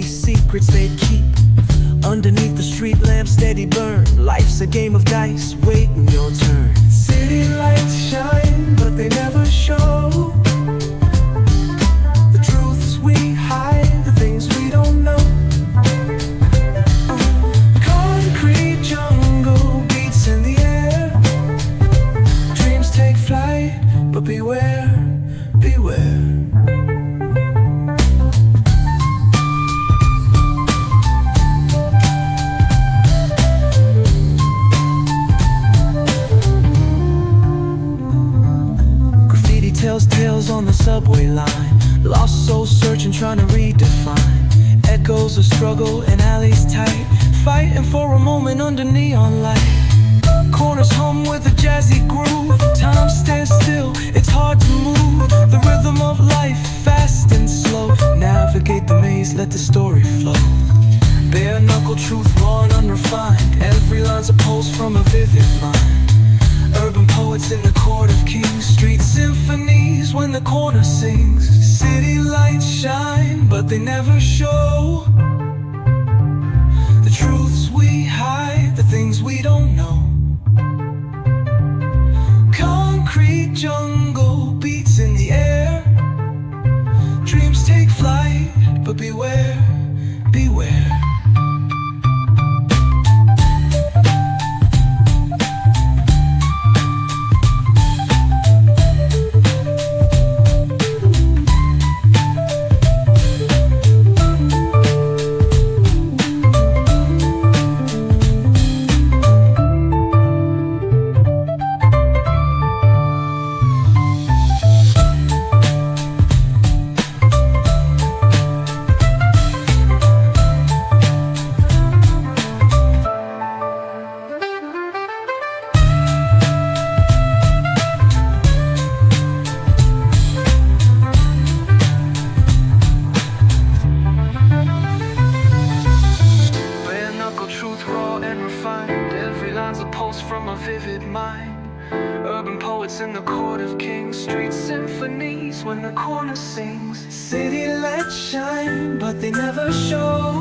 secrets they keep underneath the street lamp, steady burn. Life's a game of dice, waiting your turn. City lights shine, but they never show the truths we hide, the things we don't know. Concrete jungle beats in the air. Dreams take flight, but beware, beware. Tells tales on the subway line. Lost souls searching, trying to redefine. Echoes of struggle in alleys tight, fighting for a moment under neon light. Corners hum with a jazzy groove. Time stands still, it's hard to move. The rhythm of life, fast and slow. Navigate the maze, let the story flow. Bare knuckle truth, raw and unrefined. Every line's a pulse from a vivid mind. Urban poets in the court of kings. Street symphonies when the corner sings. City lights shine, but they never show the truths we hide, the things we don't know. Concrete jungle beats in the air. Dreams take flight, but beware, beware. Every line's a pulse from a vivid mind. Urban poets in the court of kings. Street symphonies when the corner sings. City lights shine, but they never show